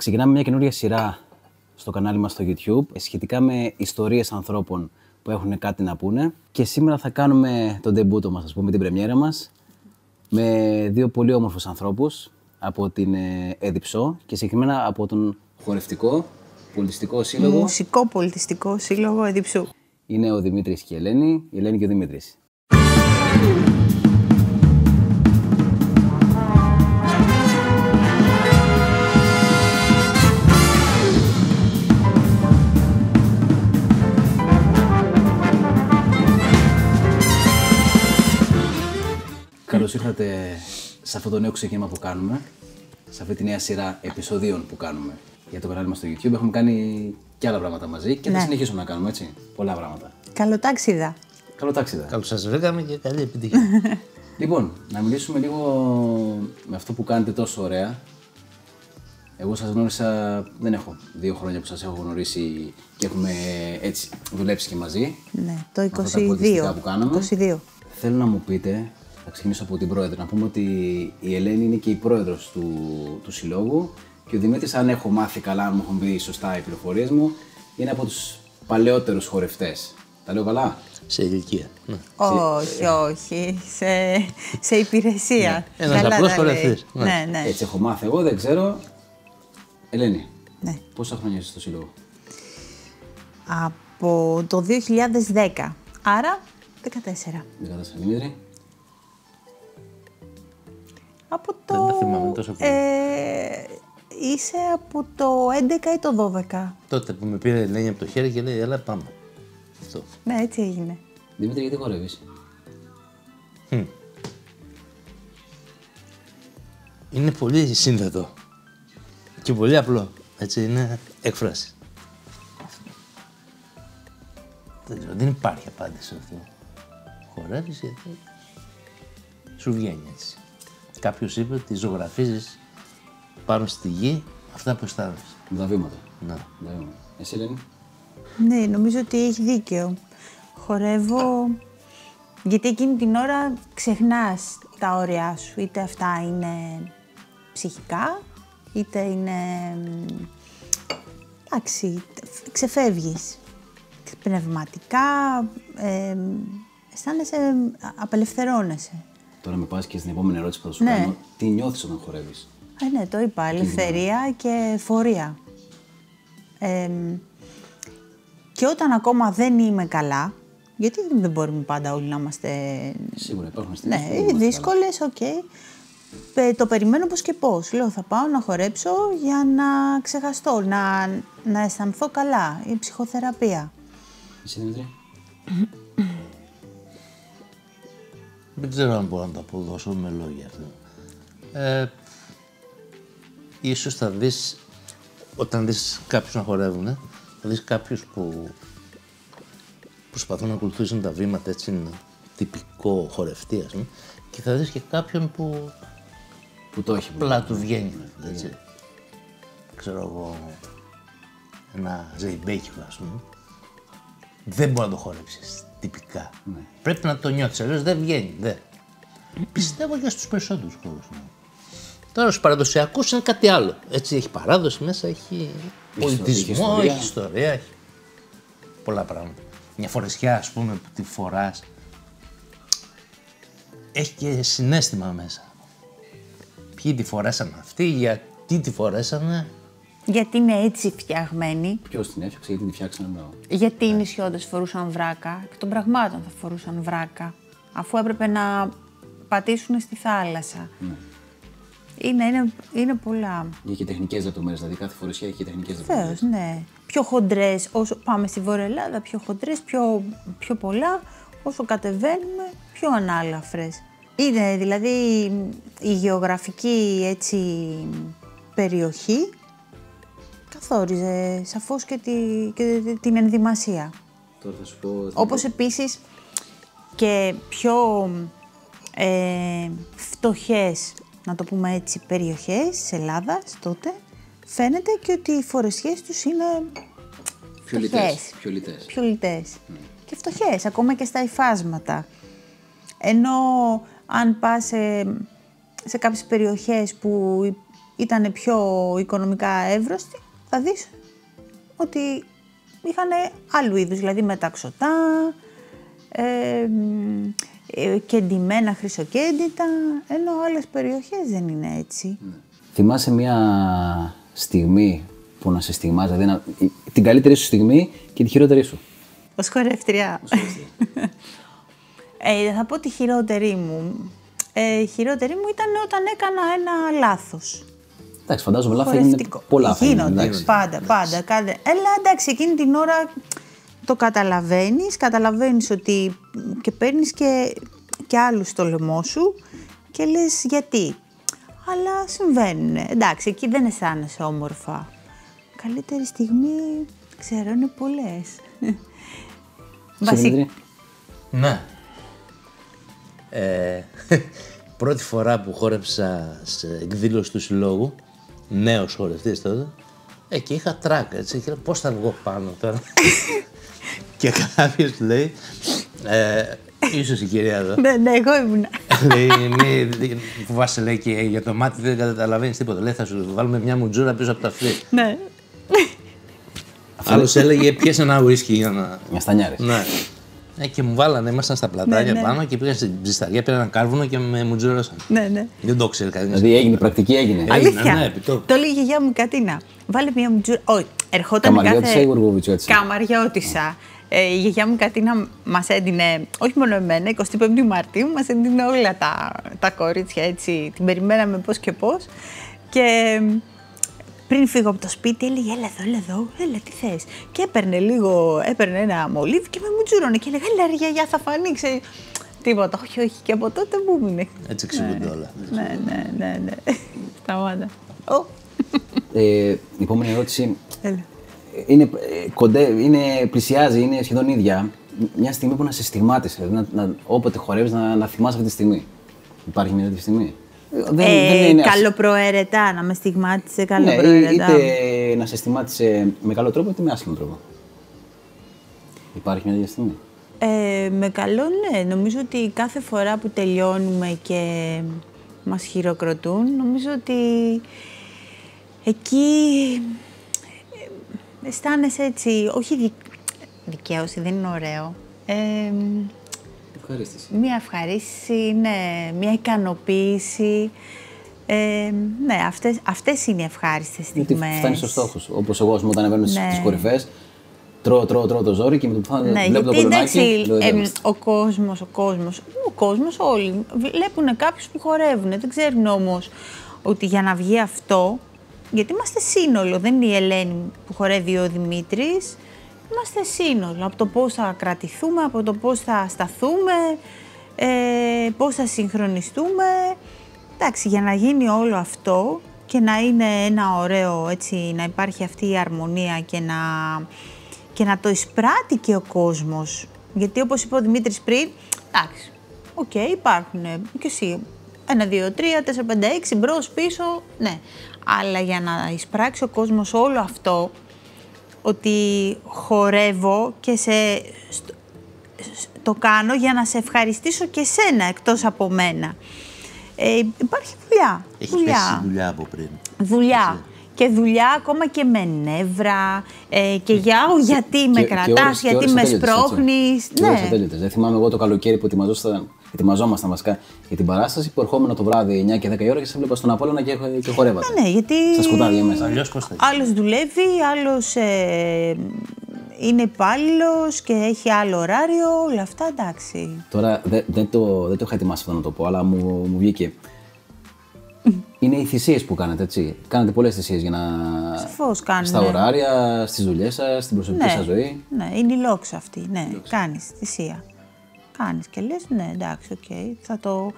Ξεκινάμε μια καινούργια σειρά στο κανάλι μας στο YouTube σχετικά με ιστορίες ανθρώπων που έχουν κάτι να πούνε. Και σήμερα θα κάνουμε τον ντεμπούτο μας, ας πούμε, την πρεμιέρα μας, με δύο πολύ όμορφους ανθρώπους από την ΕΔΙΨΟ και συγκεκριμένα από τον Χορευτικό Πολιτιστικό Σύλλογο. Μουσικό Πολιτιστικό Σύλλογο ΕΔΙΨΟ. Είναι ο Δημήτρης και η Ελένη και ο Δημήτρης. Καλώς ήρθατε σε αυτό το νέο ξεκίνημα που κάνουμε, σε αυτή τη νέα σειρά επεισοδίων που κάνουμε για το κανάλι μας στο YouTube. Έχουμε κάνει και άλλα πράγματα μαζί και θα συνεχίσουμε να κάνουμε, έτσι, πολλά πράγματα. Καλοτάξιδα. Καλώς σας βρήκαμε και καλή επιτυχία. Λοιπόν, να μιλήσουμε λίγο με αυτό που κάνετε τόσο ωραία. Εγώ σας γνώρισα, δεν έχω 2 χρόνια που σας έχω γνωρίσει και έχουμε έτσι δουλέψει και μαζί. Ναι, το 22. Που κάναμε. 22. Θέλω να μου πείτε, θα ξεκινήσω από την πρόεδρο, να πούμε ότι η Ελένη είναι και η πρόεδρος του συλλόγου και ο Δημήτρης, αν έχω μάθει καλά, αν μου έχουν πει σωστά οι πληροφορίες μου, είναι από τους παλαιότερους χορευτές. Τα λέω καλά? Σε ηλικία. Ναι. Όχι. Σε υπηρεσία. Ναι. Ένας απλός χορευτής. Ναι. Έτσι έχω μάθει εγώ, δεν ξέρω. Ελένη, ναι. Πόσα χρόνια είσαι στο σύλλογο? Από το 2010, άρα 14. 14, Δημήτρη. Από το... Δεν τα θυμάμαι τόσο πολύ. Είσαι από το 11 ή το 12. Τότε που με πήρε η Ελένη από το χέρι και λέει, έλα πάμε. Αυτό. Ναι, έτσι έγινε. Δημήτρη, γιατί χορεύεις? Είναι πολύ σύνθετο και πολύ απλό. Έτσι, είναι έκφραση. Δεν ξέρω, δεν υπάρχει απάντηση σε αυτό. Χορεύεις γιατί σου βγαίνει έτσι. Κάποιος είπε ότι ζωγραφίζεις πάνω στη γη αυτά που αισθάνεσαι. Με τα βήματα. Ναι. Εσύ, Ελένη? Ναι, νομίζω ότι έχει δίκαιο. Χορεύω γιατί εκείνη την ώρα ξεχνάς τα όρια σου. Είτε αυτά είναι ψυχικά, είτε είναι... εντάξει, ξεφεύγεις. Πνευματικά, αισθάνεσαι, απελευθερώνεσαι. Τώρα με πας και στην επόμενη ερώτηση που θα σου κάνω. Τι νιώθεις όταν χορεύεις? Ναι, το είπα. Ελευθερία και εφορία. Και όταν ακόμα δεν είμαι καλά, γιατί δεν μπορούμε πάντα όλοι να είμαστε... Σίγουρα υπάρχουν στιγμές. Ναι, δύσκολες, οκ. Το περιμένω πώς και πώς. Λέω, θα πάω να χορέψω για να ξεχαστώ, να αισθανθώ καλά. Η ψυχοθεραπεία. Εσύ, Δημήτρη? Δεν ξέρω αν μπορώ να το αποδώσω με λόγια αυτό. Ίσως θα δεις, όταν δεις κάποιους να χορεύουν, θα δεις κάποιους που προσπαθούν να ακολουθήσουν τα βήματα, έτσι είναι τυπικό χορευτή, ας πούμε, και θα δεις και κάποιον που το έχει. Απλά του βγαίνει, έτσι. Ξέρω εγώ, ένα ζεϊμπέκικο, ας πούμε. Δεν μπορεί να το χορέψεις τυπικά. Ναι. Πρέπει να το νιώθεις, αλλιώς δεν βγαίνει. Πιστεύω και στους περισσότερους χώρους. Τώρα στους παραδοσιακούς είναι κάτι άλλο. Έτσι, έχει παράδοση μέσα, έχει πολιτισμό, έχει ιστορία, έχει πολλά πράγματα. Μια φορεσιά, ας πούμε, που τη φοράς, έχει και συναίσθημα μέσα. Ποιοι τη φορέσαν αυτοί, γιατί τη φορέσανε. Γιατί είναι έτσι φτιαγμένη. Ποιος την έφτιαξε, γιατί την φτιάξανε? Γιατί οι νησιώτες φορούσαν βράκα, εκ των πραγμάτων θα φορούσαν βράκα, αφού έπρεπε να πατήσουν στη θάλασσα. Είναι πολλά. Είχε και τεχνικές λεπτομέρειες, δηλαδή κάθε φορεσιά είχε και τεχνικές λεπτομέρειες. Βεβαίως, ναι. Πιο χοντρές, όσο πάμε στη Βόρεια Ελλάδα, πιο χοντρές, πιο πολλά, όσο κατεβαίνουμε, πιο ανάλαφρες. Είναι δηλαδή η γεωγραφική έτσι περιοχή καθόριζε σαφώς και την ενδυμασία. Τώρα θα σου πω... Όπως επίσης και πιο φτωχές, να το πούμε έτσι, περιοχές της Ελλάδας τότε, φαίνεται και ότι οι φορεσιές τους είναι πιο λιτές. Και φτωχές, ακόμα και στα υφάσματα. Ενώ αν πας σε κάποιες περιοχές που ήταν πιο οικονομικά εύρωστοι, θα δεις ότι είχαν άλλου είδους, δηλαδή μεταξωτά, κεντυμένα χρυσοκέντητα, ενώ άλλες περιοχές δεν είναι έτσι. Θυμάσαι μια στιγμή που να σε στιγμάζει, δηλαδή την καλύτερη σου στιγμή και τη χειρότερη σου? Ως χορεύτρια. Θα πω τη χειρότερη μου. Η χειρότερη μου ήταν όταν έκανα ένα λάθος. Εντάξει, φαντάζομαι λάθη είναι πολλά. Γίνονται, πάντα. Αλλά εντάξει, εκείνη την ώρα το καταλαβαίνεις ότι και παίρνεις και άλλους στο λαιμό σου και λες γιατί. Αλλά συμβαίνουν. Εντάξει, εκεί δεν αισθάνεσαι όμορφα. Καλύτερη στιγμή, ξέρω, είναι πολλές. Δημήτρη. Ναι. Πρώτη φορά που χόρεψα σε εκδήλωση του συλλόγου, νέος χορευτής τότε, και είχα τρακ, έτσι, και λέω πώς θα βγω πάνω τώρα. Και κάποιος λέει, ίσως η κυρία εδώ. Ναι, εγώ ήμουνα. Λέει, μη φοβάσαι, λέει, και για το μάτι δεν καταλαβαίνεις τίποτα. Λέει, θα σου βάλουμε μια μουτζούρα πίσω από τα αυτή. Ναι. Άλλος έλεγε, πιέσε ένα ουίσκι για να... Μια στανιάρης. Ναι. Και μου βάλανε, ήμασταν στα πλατάνια πάνω και πήγαν στην ψισταριά, πήραν ένα κάρβουνο και με μουτζούρασαν. Ναι. Δεν το ξέρει κανείς. Δηλαδή έγινε, πρακτική έγινε. Αλήθεια. Ναι, επιτόπου. Το λέει η γιαγιά μου Κατίνα. Βάλε μια μουτζούρα. Όχι, ερχόταν Καμαριώτησα ή Γουργοβιτσιώτησα? Καμαριώτησα. Η γιαγιά μου Κατίνα μας έδινε, όχι μόνο εμένα, 25η Μαρτίου, μας έδινε όλα τα κορίτσια, έτσι. Την περιμέναμε πώς και πώς. Και πριν φύγω από το σπίτι, έλεγε έλα εδώ, τι θες. Και έπαιρνε ένα μολύβι και με μουτζούρωνε και έλεγε έλα ρε γιαγιά, θα φανεί, ξέρει. Τίποτα, όχι, και από τότε μου έμεινε. Έτσι εξηγούνται όλα. Ναι. Σταμάτα. Η επόμενη ερώτηση πλησιάζει, είναι σχεδόν ίδια. Μια στιγμή που να σε στιγμάτισε, δηλαδή όποτε χορεύεις να θυμάσαι αυτή τη στιγμή. Υπάρχει μια τέτοια στιγμή? Καλοπροαίρετα, να με στιγμάτισε καλοπροαίρετα. Ναι, είτε να σε στιγμάτισε με καλό τρόπο είτε με άσχημο τρόπο. Υπάρχει μια τέτοια στιγμή? Με καλό, ναι. Νομίζω ότι κάθε φορά που τελειώνουμε και μας χειροκροτούν, νομίζω ότι εκεί αισθάνεσαι έτσι, όχι δικαίωση, δεν είναι ωραίο. Ευχαρίστηση. Μια ευχαρίστηση, ναι, μια ικανοποίηση. Ναι, αυτές είναι οι ευχάριστες στιγμές. Γιατί φτάνεις στους στόχους. Όπως εγώ, όταν ανεβαίνω στις κορυφές, τρώω το ζόρι και με το που βλέπω το κολονάκι. Ο κόσμος όλοι βλέπουν κάποιους που χορεύουν. Δεν ξέρουν όμως ότι για να βγει αυτό, γιατί είμαστε σύνολο, δεν είναι η Ελένη που χορεύει ο Δημήτρης. Είμαστε σύνολο, από το πώς θα κρατηθούμε, από το πώς θα σταθούμε, πώς θα συγχρονιστούμε. Εντάξει, για να γίνει όλο αυτό και να είναι ένα ωραίο, έτσι, να υπάρχει αυτή η αρμονία και να το εισπράττει και ο κόσμος. Γιατί όπως είπε ο Δημήτρης πριν, εντάξει, υπάρχουν και εσύ 1, 2, 3, 4, 5, 6, μπρος, πίσω, ναι. Αλλά για να εισπράξει ο κόσμος όλο αυτό, ότι χορεύω και το κάνω για να σε ευχαριστήσω και σένα εκτός από μένα. Υπάρχει δουλειά. Έχει πέσει δουλειά από πριν. Δουλειά. Και δουλειά ακόμα και με νεύρα και γιατί με κρατάς, γιατί με σπρώχνεις. Και ώρες ατέλειωτες. Δεν θυμάμαι εγώ το καλοκαίρι που ετοιμαζόμασταν βασικά για την παράσταση, που ερχόμουν το βράδυ 9 και 10 η ώρα και σε βλέπα στον Απόλλωνα και χορεύατε. Ναι, γιατί στα σκοτάδια μέσα. Άλλος δουλεύει, άλλος είναι υπάλληλος και έχει άλλο ωράριο, όλα αυτά εντάξει. Τώρα δεν το είχα ετοιμάσει αυτό να το πω, αλλά μου βγήκε. Είναι οι θυσίες που κάνετε, έτσι. Κάνετε πολλές θυσίες για να. Σαφώς κάνουμε. Στα ωράρια, στις δουλειές σας, στην προσωπική σας ζωή. Ναι, είναι η λόξα αυτή. Ναι, κάνεις θυσία. Κάνεις και λες, ναι, εντάξει, θα το.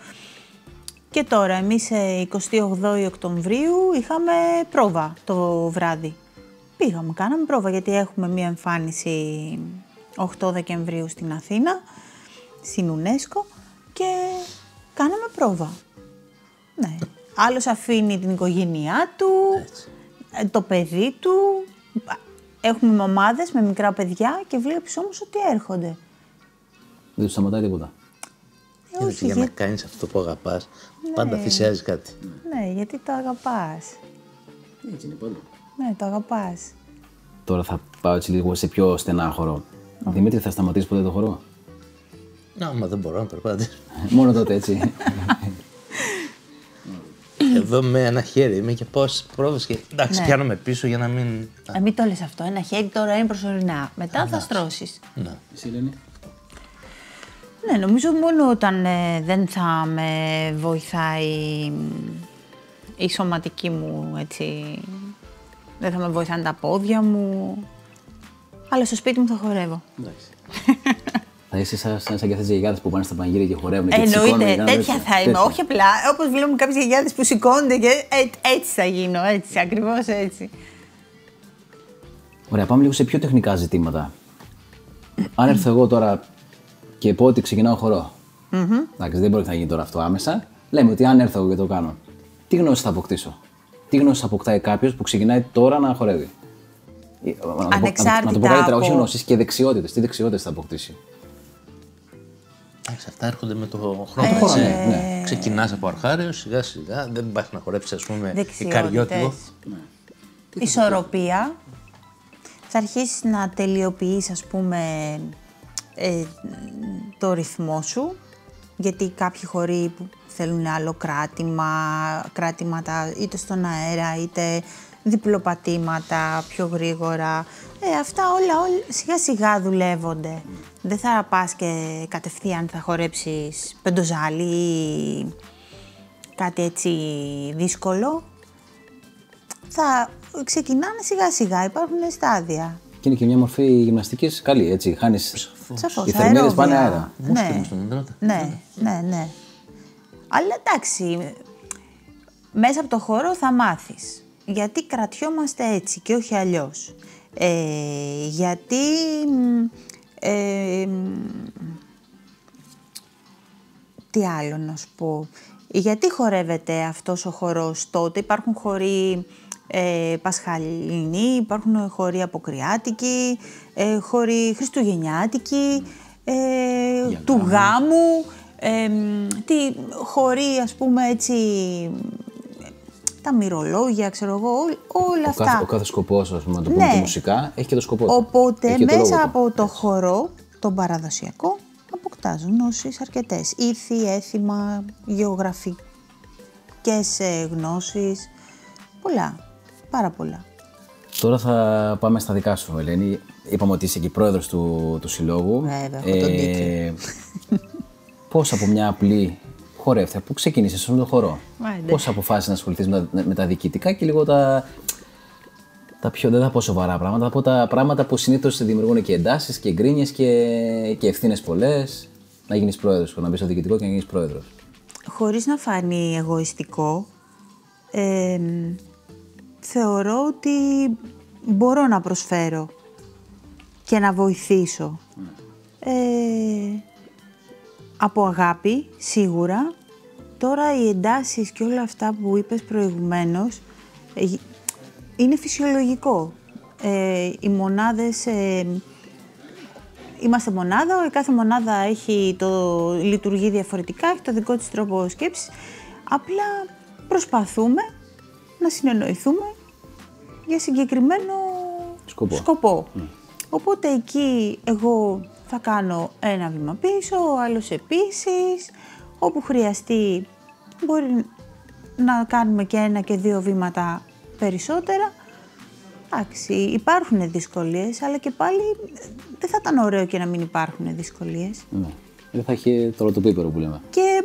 Και τώρα, εμείς 28 Οκτωβρίου είχαμε πρόβα το βράδυ. Πήγαμε, κάναμε πρόβα, γιατί έχουμε μία εμφάνιση 8 Δεκεμβρίου στην Αθήνα, στην UNESCO, και κάναμε πρόβα. Ναι. Άλλος αφήνει την οικογένειά του, το παιδί του. Έχουμε μαμάδες με μικρά παιδιά και βλέπεις όμως ότι έρχονται. Δεν τους σταματάει τίποτα. Για να κάνεις αυτό που αγαπάς, πάντα θυσιάζεις κάτι. Ναι, γιατί το αγαπάς. Έτσι είναι παντού. Ναι, το αγαπάς. Τώρα θα πάω έτσι λίγο σε πιο στενά χορό. Δημήτρη, θα σταματήσεις ποτέ το χορό? Άμα δεν μπορώ να περπατήσω. Μόνο τότε, έτσι. Εδώ με ένα χέρι είμαι και πάω στις πρόβες και εντάξει, πιάνομαι πίσω για να μην... Μην το λες αυτό. Ένα χέρι τώρα είναι προσωρινά. Μετά θα στρώσεις. Ναι. Εσύ, Ελένη? Ναι, νομίζω μόνο όταν δεν θα με βοηθάει η σωματική μου, έτσι, δεν θα με βοηθάνε τα πόδια μου, αλλά στο σπίτι μου θα χορεύω. Εντάξει. Θα είσαι σαν και αυτές τις γιαγιάδες που πάνε στα πανηγύρια και χορεύουν. Εννοείται, τέτοια θα είμαι. Όχι απλά, όπως βλέπουμε κάποιες γιαγιάδες που σηκώνονται και έτσι θα γίνω, έτσι, ακριβώς έτσι. Ωραία, πάμε λίγο σε πιο τεχνικά ζητήματα. Αν έρθω εγώ τώρα και πω ότι ξεκινάω χορό. Εντάξει, δεν μπορεί να γίνει τώρα αυτό άμεσα. Λέμε ότι αν έρθω εγώ και το κάνω, τι γνώση θα αποκτήσω? Τι γνώση αποκτάει κάποιος που ξεκινάει τώρα να χορεύει? Ανεξάρτητα να το πω καλύτερα, από... όχι γνώσεις και δεξιότητες. Τι δεξιότητες θα αποκτήσει? Εντάξει, αυτά έρχονται με το χρόνο. Ναι. Ξεκινάς από αρχάριο, σιγά σιγά, δεν υπάρχει να χορέψεις, ας πούμε, Δεξιότητες. Ικαριώτικο. Ισορροπία. Θα αρχίσεις να τελειοποιείς, ας πούμε, το ρυθμό σου, γιατί κάποιοι χοροί που θέλουν άλλο κράτηματα είτε στον αέρα είτε διπλοπατήματα πιο γρήγορα. Αυτά όλα σιγά σιγά δουλεύονται. Δεν θα πας και κατευθείαν θα χορέψεις πεντοζάλι ή κάτι έτσι δύσκολο. Θα ξεκινάνε σιγά σιγά, υπάρχουν στάδια. Και είναι και μια μορφή γυμναστικής καλή, έτσι. Χάνεις. Σαφώς, Οι θερμίδες πάνε αέρα. Ναι. Αλλά εντάξει, μέσα από το χώρο θα μάθεις. Γιατί κρατιόμαστε έτσι και όχι αλλιώς. Γιατί... τι άλλο να σου πω. Γιατί χορεύεται αυτός ο χορός τότε? Υπάρχουν χοροί πασχαλινοί, υπάρχουν χοροί αποκριάτικοι, χοροί χριστουγεννιάτικοι, του γάμου, χοροί, ας πούμε, έτσι, τα μυρολόγια, ξέρω εγώ, όλα αυτά. Ο κάθε σκοπός, ας πούμε, να το πούμε και μουσικά, έχει και το σκοπό. Οπότε μέσα από το χορό, τον παραδοσιακό, αποκτάς γνώσεις αρκετές. Ήθη, έθιμα, γεωγραφικές γνώσεις, πολλά. Πάρα πολλά. Τώρα θα πάμε στα δικά σου, Ελένη. Είπαμε ότι είσαι και πρόεδρος του συλλόγου. Βέβαια, έχω τον τίτλο. Πώς από μια απλή χορεύτρια που ξεκίνησες στον χορό, πώς αποφάσισες να ασχοληθείς με τα διοικητικά και λίγο τα πιο, δεν θα πω σοβαρά πράγματα, θα πω τα πράγματα που συνήθως δημιουργούν και εντάσεις και γκρίνιες και ευθύνες πολλές, να γίνεις πρόεδρος, να μπεις στο διοικητικό και να γίνεις πρόεδρος? Χωρίς να φανεί εγωιστικό, θεωρώ ότι μπορώ να προσφέρω και να βοηθήσω. Από αγάπη, σίγουρα. Τώρα οι εντάσεις και όλα αυτά που είπες προηγουμένως είναι φυσιολογικό. Οι μονάδες, είμαστε μονάδα, η κάθε μονάδα λειτουργεί διαφορετικά, έχει το δικό της τρόπο σκέψης. Απλά προσπαθούμε να συνεννοηθούμε για συγκεκριμένο σκοπό. Οπότε εκεί εγώ θα κάνω ένα βήμα πίσω, ο άλλος επίσης. Όπου χρειαστεί μπορεί να κάνουμε και ένα και δύο βήματα περισσότερα. Εντάξει, υπάρχουν δυσκολίες, αλλά και πάλι δεν θα ήταν ωραίο και να μην υπάρχουν δυσκολίες. Ναι, δεν θα έχει το πίπερο που λέμε. Και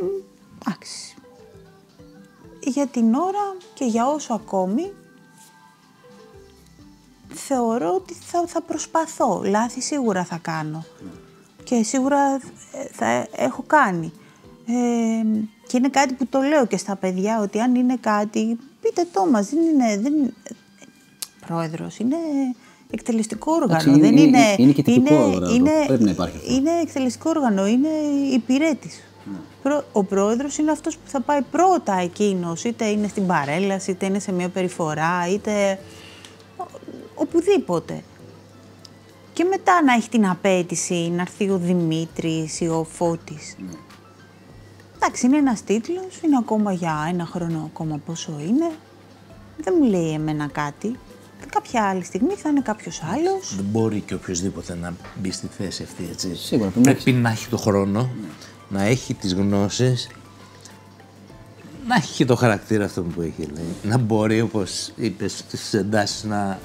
εντάξει, για την ώρα και για όσο ακόμη, θεωρώ ότι θα προσπαθώ. Λάθη σίγουρα θα κάνω. Και σίγουρα θα έχω κάνει. Και είναι κάτι που το λέω και στα παιδιά, ότι αν είναι κάτι, πείτε το μας, πρόεδρος, είναι εκτελεστικό όργανο. Είναι και τυπικό όργανο, πρέπει να υπάρχει αυτό. Είναι εκτελεστικό όργανο, είναι υπηρέτης. Ο πρόεδρος είναι αυτός που θα πάει πρώτα εκείνος, είτε είναι στην παρέλαση, είτε είναι σε μια περιφορά, είτε οπουδήποτε. Και μετά να έχει την απέτηση να έρθει ο Δημήτρης ή ο Φώτης. Εντάξει, είναι ένας τίτλος, είναι ακόμα για ένα χρόνο ακόμα πόσο είναι. δεν μου λέει εμένα κάτι. Κάποια άλλη στιγμή θα είναι κάποιος άλλος. Δεν μπορεί και οποιοδήποτε να μπει στη θέση αυτή, έτσι. Σίγουρα, πρέπει να έχει το χρόνο, να έχει τις γνώσεις, να έχει και το χαρακτήρα αυτό που έχει, λέει. Να μπορεί, όπως είπες, στις εντάσεις να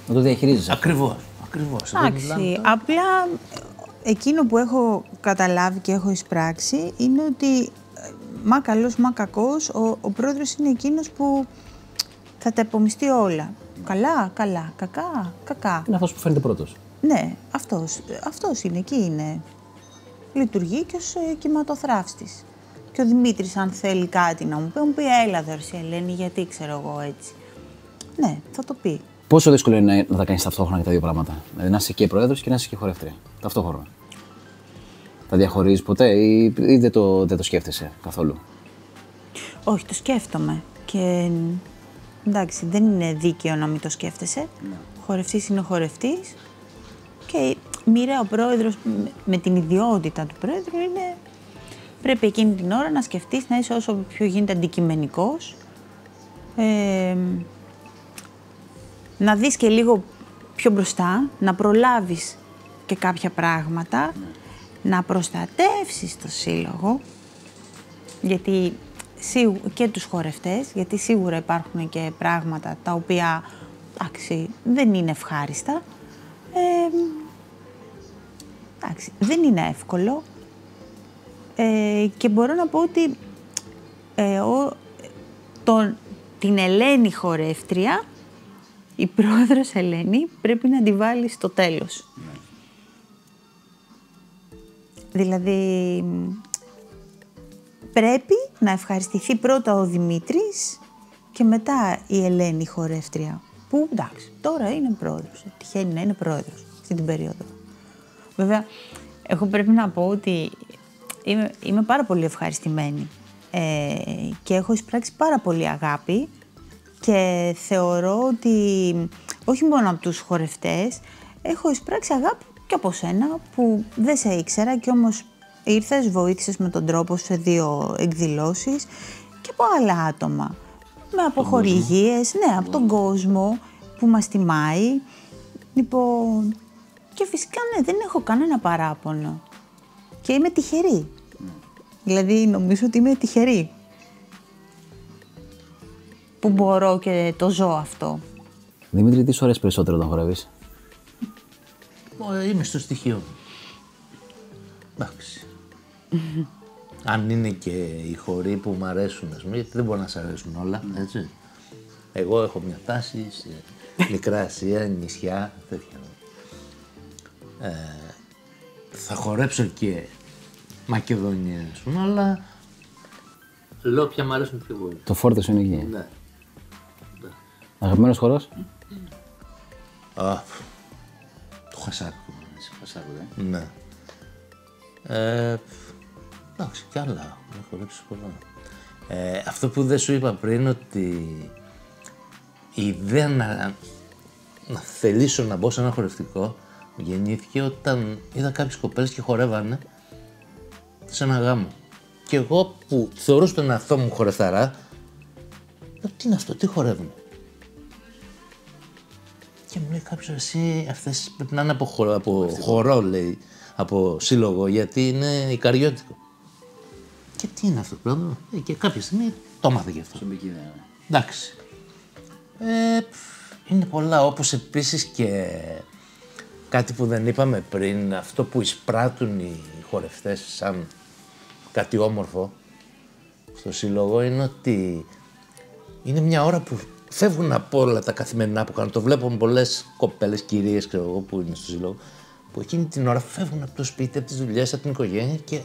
το διαχειρίζεσαι. Ακριβώς. Εντάξει, απλά εκείνο που έχω καταλάβει και έχω εισπράξει είναι ότι μα καλός μα κακός, ο πρόεδρος είναι εκείνος που θα τα επομιστεί όλα. Καλά, κακά. Είναι αυτός που φαίνεται πρώτος. Ναι, αυτός είναι, εκεί είναι. Λειτουργεί και ως κυματοθράφστης. Και ο Δημήτρης, αν θέλει κάτι να μου πει έλα δωρση Ελένη, γιατί ξέρω εγώ έτσι. Ναι, θα το πει. Πόσο δύσκολο είναι να τα κάνεις ταυτόχρονα και τα δύο πράγματα? Δηλαδή να είσαι και πρόεδρος και να είσαι και χορεύτρια. Ταυτόχρονα. Τα διαχωρίζεις ποτέ ή δεν το σκέφτεσαι καθόλου? Όχι, το σκέφτομαι. Και εντάξει, δεν είναι δίκαιο να μην το σκέφτεσαι. Ναι. Ο χορευτής είναι ο χορευτής. Και μοιραία ο πρόεδρος με την ιδιότητα του πρόεδρου είναι. Πρέπει εκείνη την ώρα να σκεφτείς, να είσαι όσο πιο γίνεται αντικειμενικός. Να δεις και λίγο πιο μπροστά, να προλάβεις και κάποια πράγματα, να προστατεύσεις το σύλλογο, γιατί και τους χορευτές, γιατί σίγουρα υπάρχουν και πράγματα τα οποία δεν είναι ευχάριστα. Δεν είναι εύκολο και μπορώ να πω ότι την Ελένη χορεύτρια, η πρόεδρος Ελένη, πρέπει να τη βάλει στο τέλος. Ναι. Δηλαδή, πρέπει να ευχαριστηθεί πρώτα ο Δημήτρης και μετά η Ελένη χορεύτρια. Που, εντάξει, τώρα είναι πρόεδρος. Τυχαίνει να είναι πρόεδρος αυτή την περίοδο. Βέβαια, εγώ πρέπει να πω ότι είμαι πάρα πολύ ευχαριστημένη και έχω εισπράξει πάρα πολύ αγάπη. Και θεωρώ ότι όχι μόνο από τους χορευτές, έχω εισπράξει αγάπη και από σένα που δεν σε ήξερα και όμως ήρθες, βοήθησες με τον τρόπο σε 2 εκδηλώσεις και από άλλα άτομα. Με αποχορηγίες, ναι, από τον κόσμο που μας τιμάει. Λοιπόν, και φυσικά ναι, δεν έχω κανένα παράπονο. Και είμαι τυχερή. Δηλαδή νομίζω ότι είμαι τυχερή που μπορώ και το ζω αυτό. Δημήτρη, τι σου αρέσει περισσότερο όταν χορεύεις? Είμαι στο στοιχείο μου. Εντάξει. Αν είναι και οι χοροί που μου αρέσουν, ας πούμε, γιατί δεν μπορεί να σ' αρέσουν όλα, έτσι. Εγώ έχω μια τάση σε Μικρά Ασία, νησιά, τέτοια. Θα χορέψω και Μακεδονία, ας πούμε, αλλά λέω ποια μου αρέσουν πιο πολύ. Το φόρτε σου είναι εκεί. Ναι. Αγαπημένος χορός? Το Χασάκο. Χασάκο, ναι. Εντάξει, κι άλλα. Έχω χορέψει πολλά. Αυτό που δεν σου είπα πριν, ότι η ιδέα να θελήσω να μπω σε ένα χορευτικό γεννήθηκε όταν είδα κάποιες κοπέλες και χορεύανε σε ένα γάμο. Και εγώ που θεωρούσα τον εαυτό μου χορευταρά, λέω, τι είναι αυτό, τι χορεύουν? Και μου λέει κάποιος, εσύ αυτές πρέπει να είναι από χορό, λέει, από σύλλογο, γιατί είναι ικαριώτικο. Και τι είναι αυτό το πράγμα? Και κάποια στιγμή το έμαθα και αυτό. Εντάξει. Είναι πολλά, όπως επίσης και κάτι που δεν είπαμε πριν, αυτό που εισπράττουν οι χορευτές σαν κάτι όμορφο στο σύλλογο, είναι ότι είναι μια ώρα που φεύγουν από όλα τα καθημερινά που κάνουν. Το βλέπω με πολλές κοπέλες, κυρίες, ξέρω εγώ, που είναι στο σύλλογο, που εκείνη την ώρα φεύγουν από το σπίτι, από τις δουλειές, από την οικογένεια και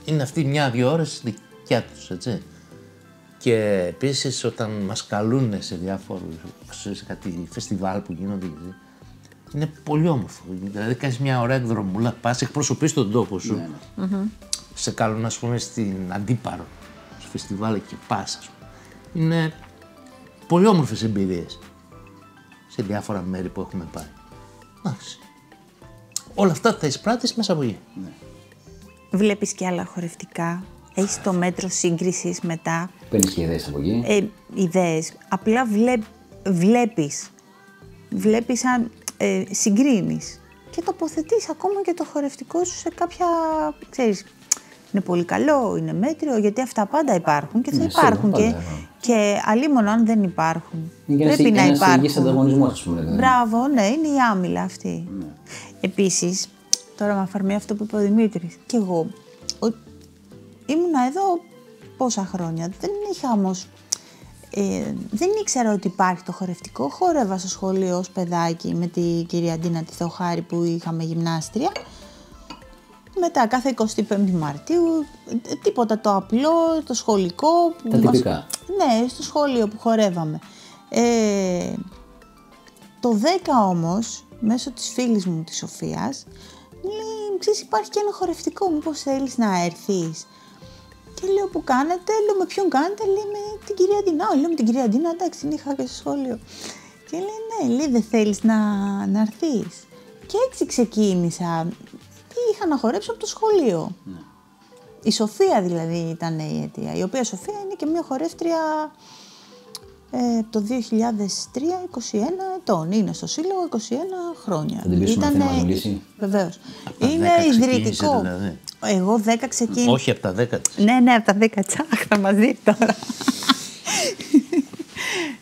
είναι αυτή 1-2 ώρες δικιά τους, έτσι. Και επίσης όταν μας καλούν σε σε κάτι φεστιβάλ που γίνονται, είναι πολύ όμορφο. Δηλαδή κάνεις μια ωραία εκδρομούλα, πας, εκπροσωπείς τον τόπο σου. Ναι, ναι. Σε καλούν, ας πούμε, στην Αντίπαρο, στο φεστιβάλ και πας, ας πούμε. Είναι πολύ όμορφες εμπειρίες σε διάφορα μέρη που έχουμε πάει. Εντάξει. Όλα αυτά θα εισπράττεις μέσα από εκεί. Ναι. Βλέπεις και άλλα χορευτικά? Έχεις το μέτρο σύγκρισης μετά? Παίρνεις και ιδέες από εκεί. Ιδέες. Απλά βλέπεις. Βλέπεις σαν συγκρίνεις. Και τοποθετείς ακόμα και το χορευτικό σου σε κάποια, ξέρεις, είναι πολύ καλό, είναι μέτριο, γιατί αυτά πάντα υπάρχουν και θα υπάρχουν. Και αλίμονο αν δεν υπάρχουν. Πρέπει να υπάρχουν. Είναι ένας ανταγωνισμός, ας πούμε. Μπράβο, ναι, είναι η άμυλα αυτή. Ναι. Επίσης, τώρα με αφορμή αυτό που είπε ο Δημήτρης, και εγώ ήμουνα εδώ πόσα χρόνια. Δεν είχα όμως, δεν ήξερα ότι υπάρχει το χορευτικό. Χόρευα στο σχολείο ως παιδάκι με την κυρία Ντίνα τη Θεοχάρη που είχαμε γυμνάστρια. Μετά κάθε 25η Μαρτίου, τίποτα το απλό, το σχολικό. Τα τυπικά. Ναι, στο σχολείο που χορεύαμε. Το 10 όμως, μέσω της φίλης μου της Σοφίας, λέει, ξέρεις, υπάρχει και ένα χορευτικό, μήπως θέλεις να έρθεις? Και λέω, που κάνετε? Λέω, με ποιον κάνετε? Λέει, με την κυρία Ντίνα. Λέω, με την κυρία Ντίνα, εντάξει, την είχα και στο σχολείο. Και λέει, ναι, λέει, δεν θέλεις να έρθεις? Και έτσι ξεκίνησα. Είχα να χορέψω από το σχολείο. Ναι. Η Σοφία δηλαδή ήταν η αιτία, η οποία Σοφία είναι και μια χορεύτρια το 2003, 21 ετών. Είναι στο σύλλογο 21 χρόνια. Θα την πείσουμε να μας μιλήσει. Βεβαίως. Είναι ιδρυτικό. Δηλαδή. Εγώ 10 ξεκίνησα. Όχι από τα 10. Ναι, από τα 10. Τσάχ, θα μας δει τώρα.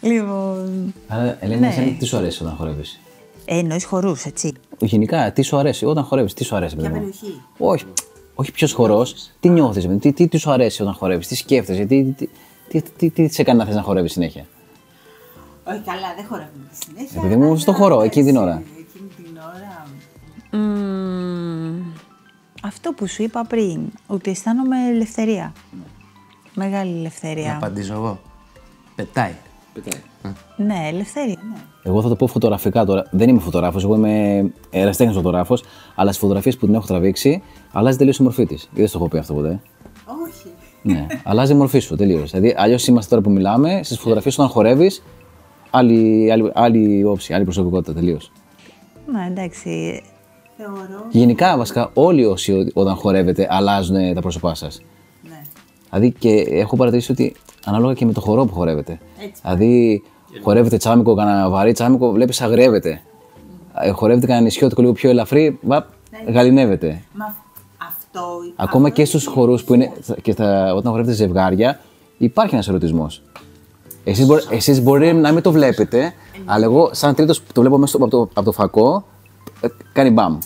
Λοιπόν. Άρα, Ελένη, ναι. Τι σου αρέσει όταν χορεύεις? Εννοείς χορούς, έτσι. Γενικά, τι σου αρέσει όταν χορεύεις, τι σου αρέσει? Για περιοχή. Όχι ποιος χορός, τι νιώθεις, τι σου αρέσει όταν χορεύεις, τι σκέφτεσαι, τι σε κάνει να θες να χορεύεις συνέχεια? Όχι, καλά, δεν χορεύουμε τη συνέχεια. Επειδή μου στο χορό, εκείνη την ώρα. Αυτό που σου είπα πριν, ότι αισθάνομαι ελευθερία. Μεγάλη ελευθερία. Να απαντήσω εγώ. Πετάει. Ναι, ελευθερία. Ναι. Εγώ θα το πω φωτογραφικά τώρα. Δεν είμαι φωτογράφος, εγώ είμαι ερασιτέχνης φωτογράφος, αλλά στις φωτογραφίες που την έχω τραβήξει, αλλάζει τελείως η μορφή της. Ή δεν το έχω πει αυτό ποτέ? Όχι. Ναι, αλλάζει η μορφή σου τελείως. Δηλαδή, αλλιώς είμαστε τώρα που μιλάμε, στις φωτογραφίες όταν χορεύεις, άλλη όψη, άλλη προσωπικότητα τελείως. Ναι, εντάξει. Θεωρώ. Γενικά, βασικά, όλοι όσοι όταν χορεύετε αλλάζουν τα πρόσωπά σας. Ναι. Δηλαδή, και έχω παρατηρήσει ότι ανάλογα και με το χορό που χορεύετε. Έτσι. Δηλαδή, χορεύετε τσάμικο, κανένα βαρύ τσάμικο, βλέπεις αγριεύεται. Χορεύετε κανένα νησιώτικο λίγο πιο ελαφρύ, γαληνεύεται. Μα αυτό. Ακόμα και στους χορούς που είναι, και όταν χορεύετε ζευγάρια, υπάρχει ένας ερωτισμός. Εσείς μπορεί να μην το βλέπετε, αλλά εγώ, σαν τρίτος που το βλέπω μέσα από το φακό, κάνει μπαμ.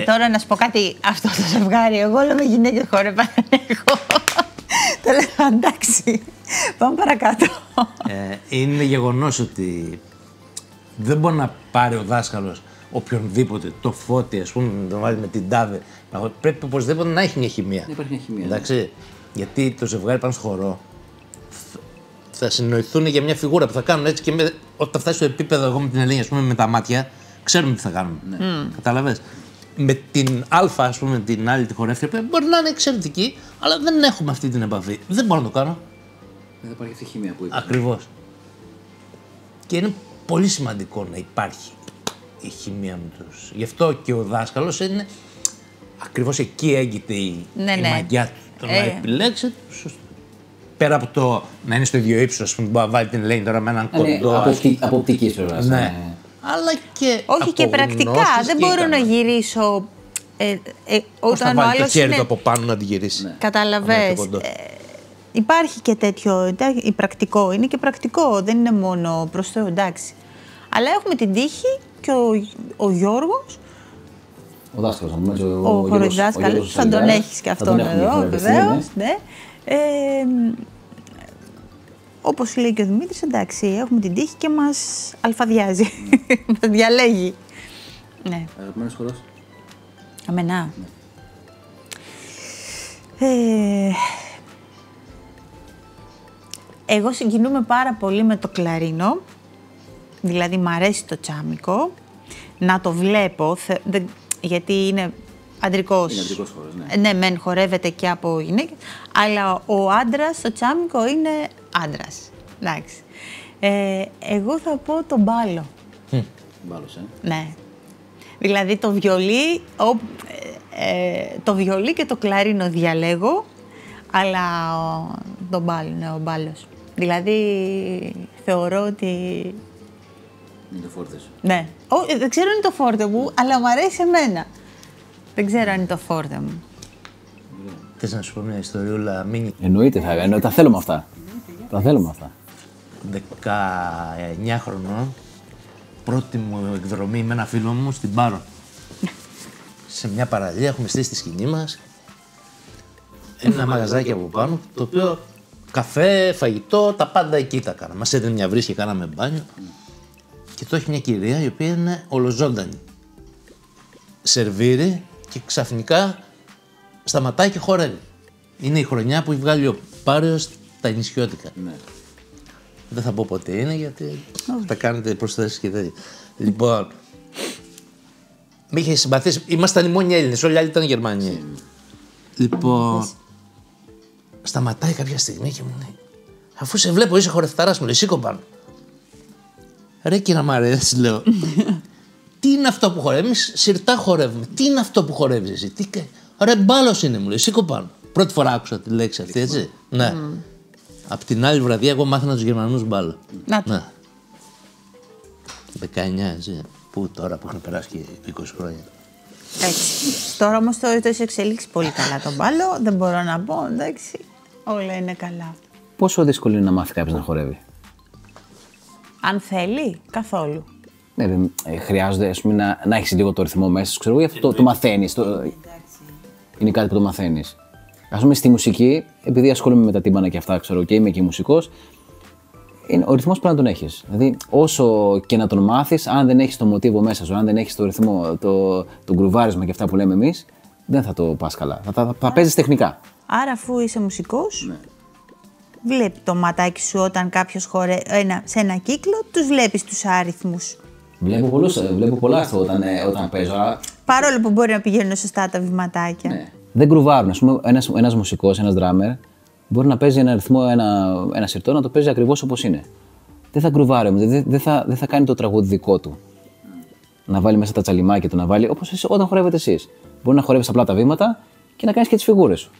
Τώρα να σου πω κάτι, αυτό το ζευγάρι, εγώ όλο με γυναίκες χόρευα, δεν έχω. Το λέω, εντάξει, πάμε παρακάτω. Είναι γεγονός ότι δεν μπορεί να πάρει ο δάσκαλος οποιονδήποτε, το Φώτη, ας πούμε, να τον βάλει με την τάδε. Πρέπει οπωσδήποτε να έχει μια χημεία. Να υπάρχει μια χημεία. Εντάξει, γιατί το ζευγάρι πάνω στο χορό θα συνοηθούν για μια φιγούρα που θα κάνουν έτσι και όταν φτάσει στο επίπεδο εγώ με την Ελένη, ας πούμε, με τα μάτια, ξέρουμε τι θα κάνουμε. Ναι. Καταλαβες. Με την Α, ας πούμε, την άλλη τη χορεύτρια, μπορεί να είναι εξαιρετική, αλλά δεν έχουμε αυτή την επαφή. Δεν μπορώ να το κάνω. Δεν υπάρχει αυτή η χημεία που είπα. Ακριβώς. Και είναι πολύ σημαντικό να υπάρχει η χημεία με τους. Γι' αυτό και ο δάσκαλος είναι ακριβώς εκεί έγκυται η μαγιά του. Το να επιλέξει σωστό. Πέρα από το να είναι στο ίδιο ύψος, ας πούμε, να βάλει την Ελένη τώρα με έναν κοντό. Από οπτικής πλευράς. Ναι. Αλλά και. Όχι, και πρακτικά. Δεν μπορώ να γυρίσω. Όταν ο άλλος το χέρι του από πάνω να τη γυρίσει. Ναι. Καταλαβες. Υπάρχει και τέτοιο. Η πρακτικό είναι και πρακτικό. Δεν είναι μόνο προς το εντάξει. Αλλά έχουμε την τύχη και ο Γιώργος. Ο δάσκαλος, ο χοροδάσκαλος. Θα τον έχεις και αυτόν εδώ, βεβαίως. Ναι. Όπως λέει και ο Δημήτρης, εντάξει, έχουμε την τύχη και μας αλφαδιάζει, μας διαλέγει. Ναι. Αγαπημένος χορός? Αμενά. Ναι. Εγώ συγκινούμαι πάρα πολύ με το κλαρίνο, δηλαδή μ' αρέσει το τσάμικο, να το βλέπω, γιατί είναι αντρικός. Είναι αντρικός χορός, ναι. Ναι, μεν χορεύεται και από γυναίκες, αλλά ο άντρας στο τσάμικο είναι άντρας. Εντάξει. Εγώ θα πω τον μπάλο. Μπάλος, Ναι. Δηλαδή το βιολί και το κλαρίνο διαλέγω, αλλά τον μπάλο, ναι, ο μπάλος. Δηλαδή, θεωρώ ότι... Είναι το φόρτε σου. Ναι. Δεν ξέρω αν είναι το φόρτε μου, αλλά μου αρέσει εμένα. Δεν ξέρω αν είναι το φόρτε μου. Θες να σου πω μια ιστοριούλα μίνι? Εννοείται, τα θέλουμε αυτά. Τα θέλουμε αυτά. 19 χρονών, πρώτη μου εκδρομή με ένα φίλο μου στην Πάρο. Σε μια παραλία έχουμε στήσει τη σκηνή μας. Ένα μαγαζάκι από πάνω, το οποίο καφέ, φαγητό, τα πάντα εκεί τα κάναμε. Μας έδινε μια βρύση και κάναμε μπάνιο. Και το έχει μια κυρία η οποία είναι ολοζώντανη. Σερβίρει και ξαφνικά σταματάει και χορεύει. Είναι η χρονιά που έχει βγάλει ο Πάριος τα νησιώτικα. Ναι. Δεν θα πω ποτέ είναι γιατί θα κάνετε προσθέσεις και τέτοια. Λοιπόν, με είχε συμπαθήσει. Ήμασταν οι μόνοι Έλληνες, όλοι οι άλλοι ήταν Γερμανοί. Λοιπόν, σταματάει κάποια στιγμή και μου λέει: αφού σε βλέπω, είσαι χορευταράς, μου λέει: σήκω πάνω. Ρε κύριε Μαρέας, λέω: τι είναι αυτό που χορεύει? Εμείς σιρτά χορεύουμε. Τι είναι αυτό που χορεύεις εσύ? Ρε μπάλος είναι, μου λέει: σήκω πάνω. Πρώτη φορά άκουσα τη λέξη αυτή, έτσι. Ναι. Απ' την άλλη βραδιά, εγώ μάθαινα τους Γερμανούς μπάλα. Ναι. 19, έτσι. Πού τώρα που έχουν περάσει και 20 χρόνια. Έτσι. Τώρα όμως το έχει εξελίξει πολύ καλά το μπάλο. Δεν μπορώ να πω, εντάξει. Όλα είναι καλά. Πόσο δύσκολο είναι να μάθει κάποιος να χορεύει? Αν θέλει, καθόλου. Ναι, χρειάζεται ας πούμε, να έχεις λίγο το ρυθμό μέσα σου. Ξέρω, αυτό το μαθαίνεις. Είναι κάτι που το μαθαίνεις. Ας πούμε στη μουσική, επειδή ασχολούμαι με τα τύμπανα και αυτά, ξέρω, και είμαι και μουσικός, ο ρυθμός πρέπει να τον έχεις. Δηλαδή, όσο και να τον μάθεις, αν δεν έχεις το μοτίβο μέσα σου, αν δεν έχεις το ρυθμό, το γκρουβάρισμα και αυτά που λέμε εμείς, δεν θα το πας καλά. Θα παίζεις τεχνικά. Άρα, αφού είσαι μουσικός, ναι, βλέπει το ματάκι σου όταν κάποιος χορεύει σε ένα κύκλο, τους βλέπεις τους άριθμους. Βλέπω πολλά αυτό όταν παίζω. Παρόλο που μπορεί να πηγαίνουν σωστά τα βηματάκια. Ναι. Δεν γκρουβάρουν. Ας πούμε, ένας μουσικός, ένας drummer, μπορεί να παίζει ένα ρυθμό, ένα σιρτό, να το παίζει ακριβώς όπως είναι. Δεν θα γκρουβάρει, δεν θα κάνει το τραγούδι δικό του. Να βάλει μέσα τα τσαλιμάκια του, να βάλει όπως όταν χορεύετε εσείς. Μπορεί να χορεύεις απλά τα βήματα και να κάνεις και τις φιγούρες σου.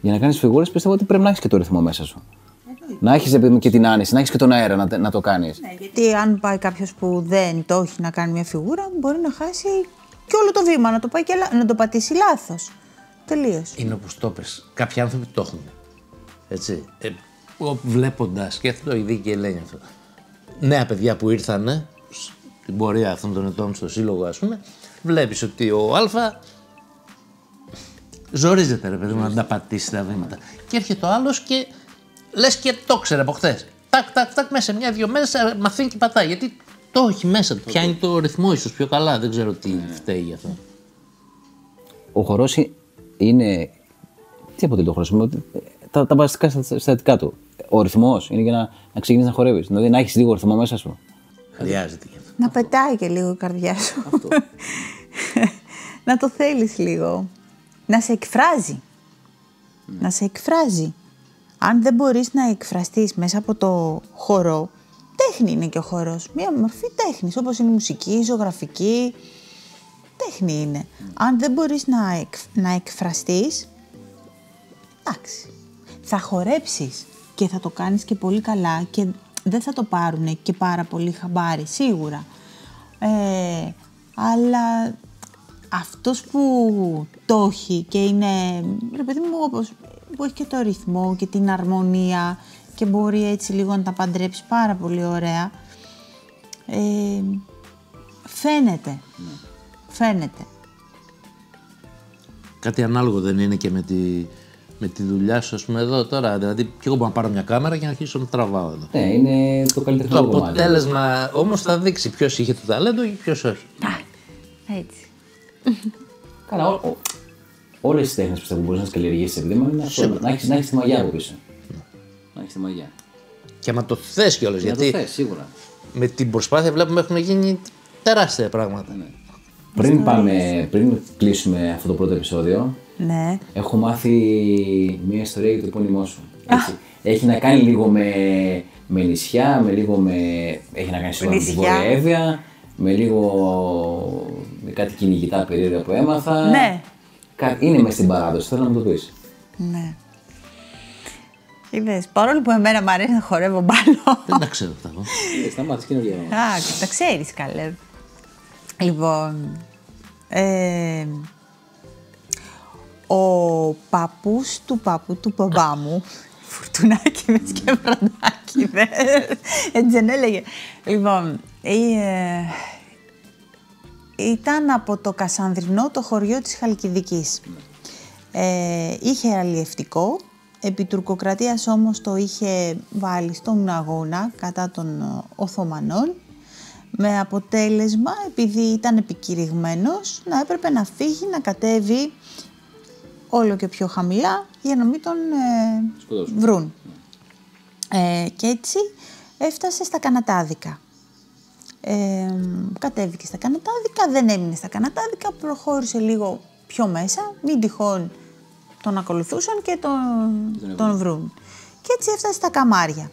Για να κάνεις φιγούρες, πιστεύω ότι πρέπει να έχεις και το ρυθμό μέσα σου. Να έχεις και την άνεση, να έχεις και τον αέρα να το κάνεις. Ναι, γιατί αν πάει κάποιος που δεν το έχει να κάνει μια φιγούρα, μπορεί να χάσει και όλο το βήμα, να το πάει και να το πατήσει λάθος. Τελείως. Είναι όπως το πες. Κάποιοι άνθρωποι το έχουν. Έτσι. Βλέποντας, και αυτό η δίκαιη λένε αυτό. Νέα παιδιά που ήρθανε στην πορεία αυτών των ετών στο σύλλογο, ας πούμε, βλέπεις ότι ο Α ζορίζεται, ρε παιδί μου, να τα πατήσει τα βήματα. Και έρχεται ο άλλος και λες και το ξέρει από χθες. Τάκ, μέσα σε μια-δυο μέρες μαθαίνει και πατάει. Γιατί το έχει μέσα του. Πιάνει το ρυθμό ίσως πιο καλά. Δεν ξέρω τι φταίει γι' αυτό. Ο χορός είναι. Τι αποτελεί το χορός? Τα βασικά συστατικά του. Ο ρυθμός είναι για να ξεκινήσεις να χορεύεις. Δηλαδή να έχεις λίγο ρυθμό μέσα σου. Χρειάζεται γι' αυτό. Να πετάει και λίγο η καρδιά σου. Αυτό. Να το θέλεις λίγο. Να σε εκφράζει. Να σε εκφράζει. Αν δεν μπορείς να εκφραστείς μέσα από το χορό, τέχνη είναι και ο χορός. Μία μορφή τέχνης, όπως είναι η μουσική, η ζωγραφική. Τέχνη είναι. Αν δεν μπορείς να εκφραστείς, εντάξει, θα χορέψεις και θα το κάνεις και πολύ καλά και δεν θα το πάρουν και πάρα πολύ χαμπάρι, σίγουρα. Αλλά αυτός που το έχει και είναι, ρε παιδί μου, όπως που έχει και το ρυθμό και την αρμονία και μπορεί έτσι λίγο να τα παντρέψει πάρα πολύ ωραία, φαίνεται. Φαίνεται. Κάτι ανάλογο δεν είναι και με τη δουλειά σου, ας πούμε, εδώ τώρα? Δηλαδή, και εγώ μπορώ να πάρω μια κάμερα και να αρχίσω να τραβάω εδώ. Ναι, είναι το καλύτερο κομμάτι. Το αποτέλεσμα όμως θα δείξει ποιος είχε το ταλέντο και ποιος όχι. Έτσι. Καλά, όλες τις τέχνες που μπορείς να τις καλλιεργήσεις σε βήμα είναι αυτό. Να έχεις τη μαγιά από πίσω. Να έχεις τη μαγιά. Και άμα το θες κιόλας, γιατί το θες, σίγουρα. Με την προσπάθεια βλέπουμε έχουν γίνει τεράστια πράγματα. Ναι. Πριν κλείσουμε αυτό το πρώτο επεισόδιο, ναι, έχω μάθει μια ιστορία για το επώνυμό σου. Έχει να κάνει λίγο με νησιά, έχει να κάνει με τη Βόρεια Εύβοια, με κάτι κυνηγητά περίεργα που έμαθα. Ναι. Είναι μες στην παράδοση, θέλω να μου το πεις. Ναι. Είδες, παρόλο που εμένα μου αρέσει να χορεύω μπάλο. Δεν τα ξέρω αυτά εγώ. Σταμάτησε καινούργια. Α, τα ξέρεις καλέ. Λοιπόν, ο παππούς του παππού του μπαμπά μου, φουρτουνάκηδες και βραντάκηδες, έτσι δεν έλεγε. Λοιπόν, ήταν από το Κασανδρινό, το χωριό της Χαλκιδικής. Είχε αλλιευτικό, επί τουρκοκρατίας όμως το είχε βάλει στον αγώνα κατά των Οθωμανών, με αποτέλεσμα, επειδή ήταν επικηρυγμένος, να έπρεπε να φύγει, να κατέβει όλο και πιο χαμηλά για να μην τον βρουν. Και έτσι έφτασε στα Κανατάδικα. Κατέβηκε στα Κανατάδικα, δεν έμεινε στα Κανατάδικα, προχώρησε λίγο πιο μέσα, μην τυχόν τον ακολουθούσαν και τον βρουν. Και έτσι έφτασε στα Καμάρια.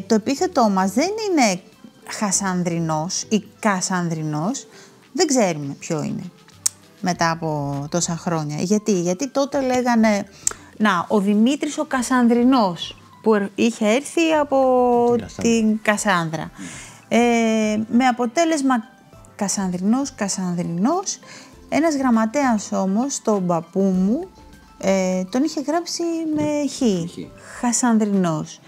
Το επίθετό μας δεν είναι Χασανδρινός ή Κασανδρινός, δεν ξέρουμε ποιο είναι μετά από τόσα χρόνια. Γιατί τότε λέγανε, να, ο Δημήτρης ο Κασανδρινός που είχε έρθει από την Κασάνδρα. Με αποτέλεσμα Κασανδρινός, ένας γραμματέας όμως, τον παππού μου, τον είχε γράψει με χ, Χασανδρινός.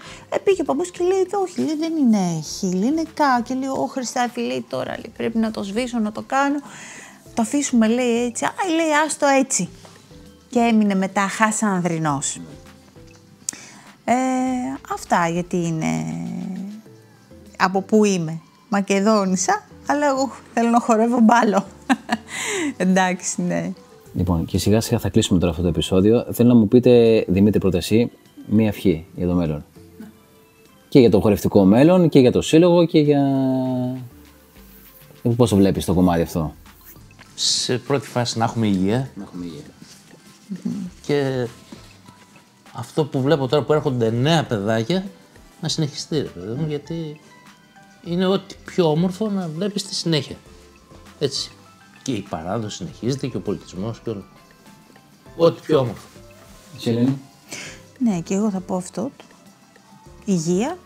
Πήγε ο παππούς και λέει, όχι, λέει, δεν είναι χ, είναι κα. Και λέει, ο Χριστάφη, λέει, τώρα λέει, πρέπει να το σβήσω, να το κάνω. Το αφήσουμε, λέει, έτσι. Λέει, άστο έτσι. Και έμεινε μετά Χασανδρινός. Αυτά, γιατί είναι από που είμαι. Μακεδόνισσα, αλλά εγώ θέλω να χορεύω μπάλο. Εντάξει, ναι. Λοιπόν, και σιγά σιγά θα κλείσουμε τώρα αυτό το επεισόδιο. Θέλω να μου πείτε, Δημήτρη, πρώτα εσύ, μία ευχή για το μέλλον. Και για το χορευτικό μέλλον και για το σύλλογο και για... Πώς το βλέπεις το κομμάτι αυτό? Σε πρώτη φάση να έχουμε υγεία. Και αυτό που βλέπω τώρα που έρχονται νέα παιδάκια, να συνεχιστεί, ρε παιδί μου, γιατί είναι ό,τι πιο όμορφο να βλέπεις στη συνέχεια. Έτσι. Και η παράδοση συνεχίζεται και ο πολιτισμός και όλο. Ό,τι πιο όμορφο. Εσύ, Ελένη? Ναι, και εγώ θα πω αυτό. Υγεία.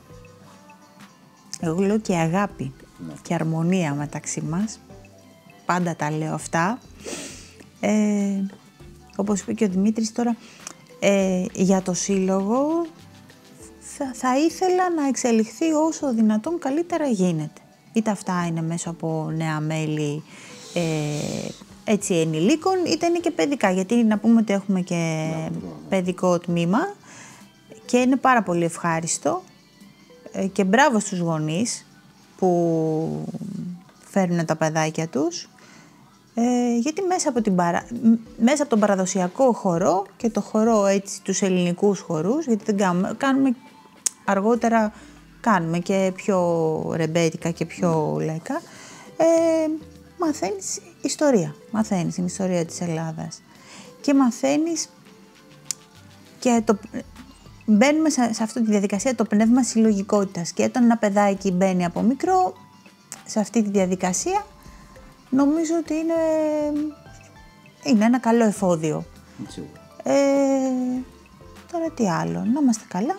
Εγώ λέω και αγάπη και αρμονία μεταξύ μας. Πάντα τα λέω αυτά. Όπως είπε και ο Δημήτρης τώρα, για το σύλλογο θα ήθελα να εξελιχθεί όσο δυνατόν καλύτερα γίνεται. Είτε αυτά είναι μέσα από νέα μέλη έτσι ενηλίκων, είτε είναι και παιδικά. Γιατί να πούμε ότι έχουμε και παιδικό τμήμα και είναι πάρα πολύ ευχάριστο και μπράβο στους γονείς που φέρνουν τα παιδάκια τους. Γιατί μέσα από τον παραδοσιακό χορό και το χορό έτσι, τους ελληνικούς χορούς, γιατί δεν κάνουμε αργότερα και πιο ρεμπέτικα και πιο λέκα, μαθαίνεις ιστορία, μαθαίνεις την ιστορία της Ελλάδας και μαθαίνεις και μπαίνουμε σε αυτή τη διαδικασία το πνεύμα συλλογικότητας και όταν ένα παιδάκι μπαίνει από μικρό σε αυτή τη διαδικασία, νομίζω ότι είναι ένα καλό εφόδιο. Τώρα τι άλλο, να είμαστε καλά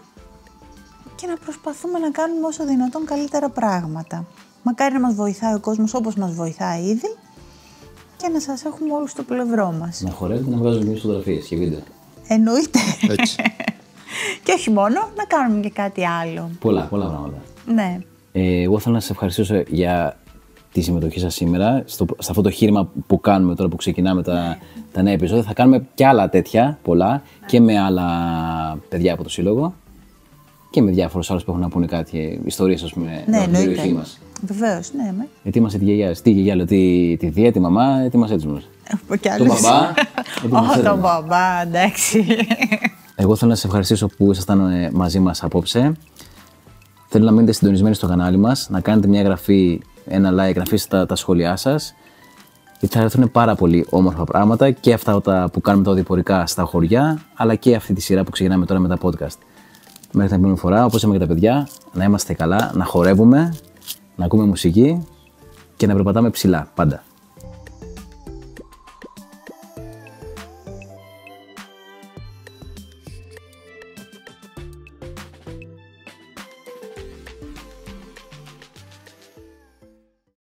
και να προσπαθούμε να κάνουμε όσο δυνατόν καλύτερα πράγματα. Μακάρι να μας βοηθάει ο κόσμος όπως μας βοηθάει ήδη και να σας έχουμε όλους στο πλευρό μας. Να χορεύετε, να βγάζουμε εμείς φωτογραφίες και βίντεο. Εννοείται. Έτσι. Και όχι μόνο, να κάνουμε και κάτι άλλο. Πολλά πράγματα. Ναι. Εγώ θέλω να σας ευχαριστήσω για τη συμμετοχή σας σήμερα, σε αυτό το χείρημα που κάνουμε τώρα που ξεκινάμε τα νέα επεισόδια. Θα κάνουμε και άλλα τέτοια, πολλά, και με άλλα παιδιά από το Σύλλογο και με διάφορους άλλους που έχουν να πούνε κάτι, ιστορίες, ας πούμε, Ναι, από την περιοχή μας. Βεβαίως, ναι. Ετοίμασε τη γιαγιά, τη γιαγιά, τη θεία, τη μαμά, ετοίμασέ τους μας. Τον μπαμπά, τον μπαμπά, εντάξει. Εγώ θέλω να σας ευχαριστήσω που ήσασταν μαζί μας απόψε. Θέλω να μείνετε συντονισμένοι στο κανάλι μας, να κάνετε μια εγγραφή, ένα like, να αφήσετε τα σχόλιά σας. Γιατί θα έρθουν πάρα πολύ όμορφα πράγματα και αυτά που κάνουμε τα οδηπορικά στα χωριά, αλλά και αυτή τη σειρά που ξεκινάμε τώρα με τα podcast. Μέχρι την επόμενη φορά, όπως είπαμε και τα παιδιά, να είμαστε καλά, να χορεύουμε, να ακούμε μουσική και να περπατάμε ψηλά πάντα.